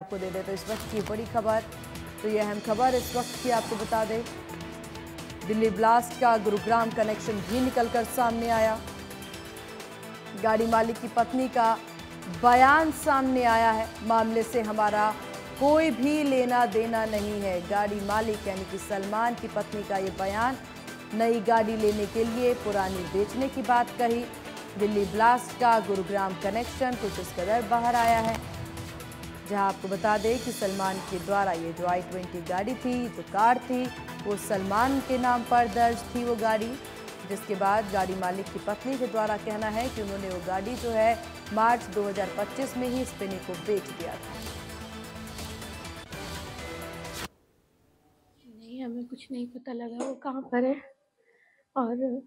आपको दे दें तो इस वक्त की बड़ी खबर, तो ये अहम खबर इस वक्त की आपको बता दें। दिल्ली ब्लास्ट का गुरुग्राम कनेक्शन भी निकलकर सामने आया। गाड़ी मालिक की पत्नी का बयान सामने आया है। मामले से हमारा कोई भी लेना देना नहीं है। गाड़ी मालिक यानी कि सलमान की पत्नी का ये बयान, नई गाड़ी लेने के लिए पुरानी बेचने की बात कही। दिल्ली ब्लास्ट का गुरुग्राम कनेक्शन कुछ इस कदर बाहर आया है, जहां आपको बता दें कि सलमान के द्वारा ये जो i20 गाड़ी थी, जो कार थी, वो सलमान के नाम पर दर्ज थी वो गाड़ी, जिसके बाद गाड़ी मालिक की पत्नी के द्वारा कहना है कि उन्होंने वो गाड़ी जो है मार्च 2025 में ही स्पिनी को बेच दिया था। नहीं, हमें कुछ नहीं पता लगा वो कहाँ पर है। और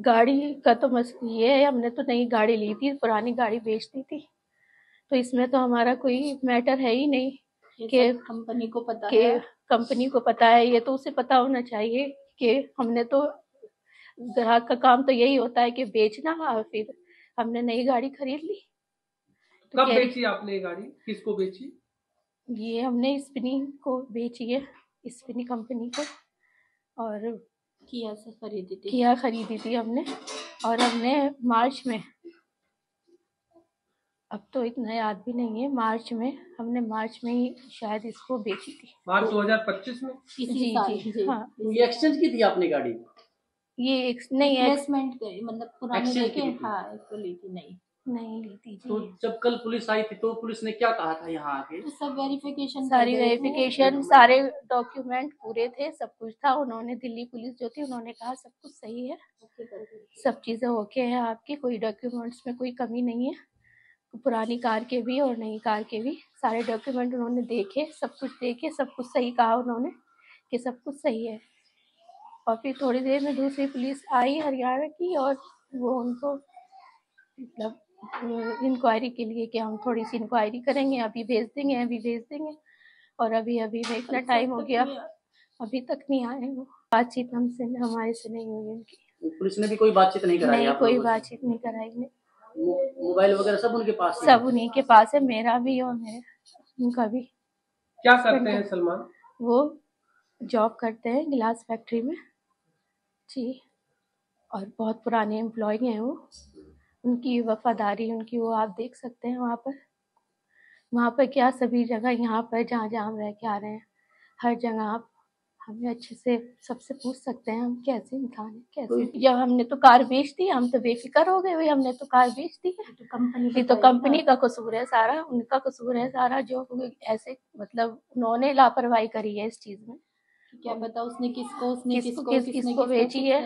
गाड़ी का तो ये है, हमने तो नई गाड़ी ली थी, पुरानी गाड़ी बेच दी थी, तो इसमें तो हमारा कोई मैटर है ही नहीं कि कंपनी को पता कि है। कंपनी को पता है। ये तो उसे पता होना चाहिए कि हमने तो, ग्राहक का काम तो यही होता है कि बेचना, और फिर हमने नई गाड़ी खरीद ली। तो कब बेची आपने ये गाड़ी, किसको बेची? ये हमने स्पिनी को बेची है, स्पिनी कंपनी को, और किया से खरीदी थी। किया खरीदी थी हमने, और हमने मार्च में, अब तो इतना याद भी नहीं है, मार्च में ही शायद इसको बेची थी। मार्च 2025 में? इसी साल। जी हाँ। ये एक्सचेंज की थी आपने गाड़ी? ये नहीं, रिप्लेसमेंट मतलब पुरानी लेके इसको ली थी नहीं ली थी जी। तो जब कल पुलिस आई थी तो पुलिस ने क्या कहा था यहाँ आके? तो सब वेरिफिकेशन, सारी वेरिफिकेशन, सारे डॉक्यूमेंट पूरे थे, सब कुछ था। उन्होंने, दिल्ली पुलिस जो थी, उन्होंने कहा सब कुछ सही है, सब चीज़ें ओके है आपकी, कोई डॉक्यूमेंट्स में कोई कमी नहीं है। पुरानी कार के भी और नई कार के भी सारे डॉक्यूमेंट उन्होंने देखे, सब कुछ देखे, सब कुछ सही कहा उन्होंने कि सब कुछ सही है। और फिर थोड़ी देर में दूसरी पुलिस आई हरियाणा की, और वो उनको मतलब इंक्वायरी के लिए कि हम थोड़ी सी इंक्वायरी करेंगे, अभी भेज देंगे। और अभी में इतना टाइम हो गया, अभी तक नहीं आए वो। बातचीत हमारे से नहीं हुई उनकी। पुलिस ने भी कोई बातचीत नहीं कराई? नहीं, कोई बातचीत नहीं कराई। मोबाइल वगैरह सब उनके पास है? सब उन्हीं के पास है, मेरा भी और उनका भी। क्या करते हैं सलमान? वो जॉब करते हैं गिलास फैक्ट्री में जी, और बहुत पुराने एम्प्लॉय हैं वो। उनकी वफादारी, उनकी वो आप देख सकते हैं वहाँ पर क्या, सभी जगह यहाँ पर जहाँ हम रह के आ रहे हैं, हर जगह आप हमें अच्छे से सबसे पूछ सकते हैं हम कैसे इंसान है, कैसे। जब हमने तो कार बेच दी, हम तो बेफिक्र हो गए, हमने तो कार बेच दी है, तो कंपनी का कसूर है सारा, उनका कसूर है सारा, जो ऐसे मतलब उन्होंने लापरवाही करी है इस चीज में। क्या पता उसने किसको बेची है,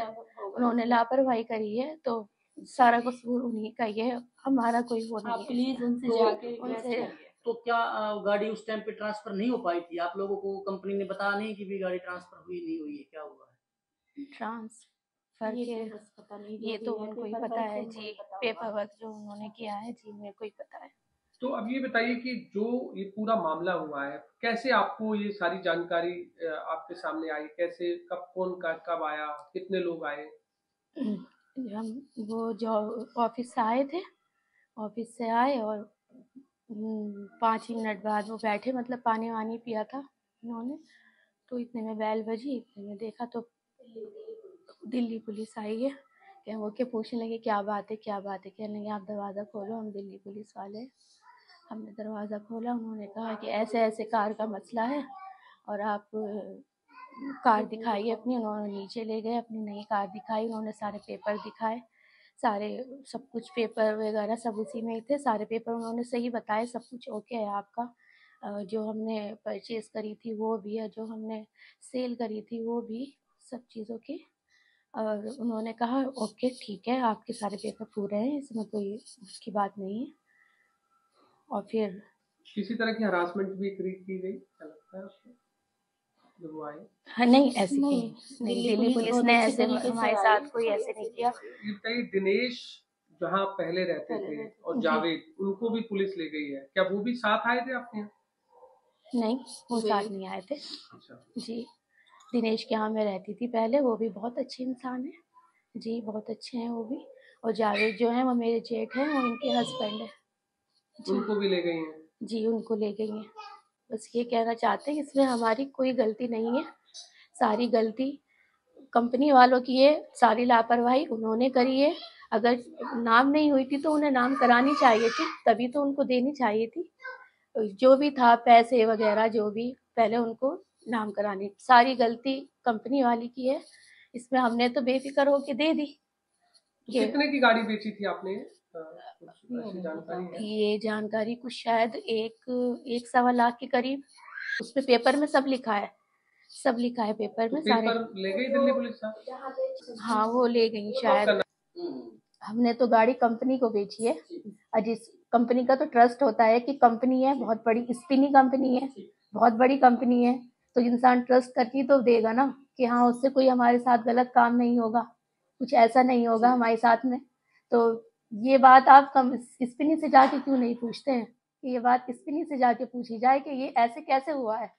उन्होंने लापरवाही करी है, तो सारा कसूर उन्हीं का ही है, हमारा कोई वो नहीं है। प्लीज उनसे जाके तो क्या गाड़ी उस टाइम पे ट्रांसफर नहीं हो पाई थी? आप लोगों को कंपनी ने बताया नहीं कि भी गाड़ी ट्रांसफर हुई नहीं हुई है, क्या हुआ है? ट्रांसफर के पता नहीं, ये तो उनको ही पता है जी, पेपर वर्क जो उन्होंने किया है जी, मेरे को ही पता है। तो अब ये बताइए कि जो ये पूरा मामला हुआ है, कैसे आपको ये सारी जानकारी आपके सामने आई? कैसे, कब, कब आया, कितने लोग आए? हम वो जो ऑफिस से आए थे, ऑफिस से आए और 5 ही मिनट बाद वो बैठे, मतलब पानी वानी पिया था उन्होंने, तो इतने में बेल बजी, इतने में देखा तो दिल्ली पुलिस आई है। क्या वो के पूछने लगे क्या बात है, कहने लगे आप दरवाज़ा खोलो, हम दिल्ली पुलिस वाले। हमने दरवाज़ा खोला, उन्होंने कहा कि ऐसे ऐसे कार का मसला है और आप कार दिखाई अपनी। उन्होंने नीचे ले गए, अपनी नई कार दिखाई, उन्होंने सारे पेपर दिखाए, सारे सब कुछ पेपर वगैरह सब उसी में ही थे, सारे पेपर उन्होंने सही बताए, सब कुछ ओके है आपका, जो हमने परचेज करी थी वो भी है, जो हमने सेल करी थी वो भी, सब चीज़ों की। और उन्होंने कहा ओके ठीक है, आपके सारे पेपर पूरे हैं, इसमें कोई उसकी बात नहीं है। और फिर किसी तरह की हरासमेंट भी की गई, क्या लगता है आपको जब वो आए? हाँ, नहीं ऐसी नहीं, दिल्ली पुलिस ने ऐसे हमारे साथ कोई ऐसे नहीं किया। ये बताइए, दिनेश जहाँ पहले रहते थे और जावेद, उनको भी पुलिस ले गई है, क्या वो भी साथ आए थे आपके यहाँ? नहीं, वो साथ नहीं आए थे। अच्छा जी, दिनेश के यहाँ मैं रहती थी पहले, वो भी बहुत अच्छे इंसान है जी, बहुत अच्छे हैं वो भी। और जावेद जो है वो मेरे जेठ हैं, वो इनके हस्बैंड है। उनको भी ले गई हैं? जी उनको ले गई हैं। बस ये कहना चाहते हैं कि इसमें हमारी कोई गलती नहीं है, सारी गलती कंपनी वालों की है, सारी लापरवाही उन्होंने करी है। अगर नाम नहीं हुई थी तो उन्हें नाम करानी चाहिए थी, तभी तो उनको देनी चाहिए थी। जो भी था पैसे वगैरह जो भी पहले उनको नाम करानी, सारी गलती कंपनी वाली की है। इसमें हमने तो बेफिक्र होके दे दी। तो कितने की गाड़ी बेची थी आपने? कुछ ऐसी जानकारी है? ये जानकारी कुछ शायद एक सवा लाख के करीब, उसमें पेपर में सब लिखा है, सब लिखा है पेपर तो में सारे। पेपर ले गई दिल्ली पुलिस साहब? हाँ वो ले गई शायद। हमने तो गाड़ी कंपनी को बेची है, और जिस कंपनी का तो ट्रस्ट होता है कि कंपनी है बहुत बड़ी, स्पिनी कंपनी है, बहुत बड़ी कंपनी है, तो इंसान ट्रस्ट करके तो देगा ना कि हाँ उससे कोई हमारे साथ गलत काम नहीं होगा, कुछ ऐसा नहीं होगा हमारे साथ में। तो ये बात आप स्पिनी से जाके क्यों नहीं पूछते हैं कि ये बात स्पिनी से जाके पूछी जाए कि ये ऐसे कैसे हुआ है,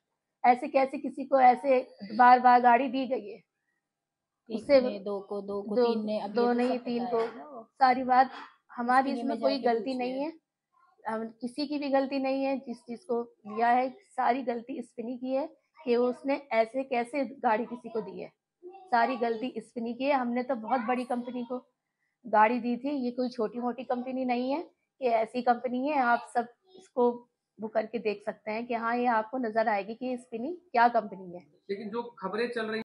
ऐसे कैसे किसी को ऐसे बार बार गाड़ी दी गई है, उससे दो को दो, तीन ने, अब दो नहीं तीन को, सारी बात हमारी स्पिनी में इसमें कोई जाके गलती पूछिए। नहीं है, हम किसी की भी गलती नहीं है। जिस चीज को लिया है सारी गलती स्पिनी की है कि उसने ऐसे कैसे गाड़ी किसी को दी है, सारी गलती स्पिनी की है। हमने तो बहुत बड़ी कंपनी को गाड़ी दी थी, ये कोई छोटी मोटी कंपनी नहीं है कि ऐसी कंपनी है। आप सब इसको बुक करके देख सकते हैं कि हाँ ये आपको नजर आएगी कि स्पिनी क्या कंपनी है। लेकिन जो खबरें चल रही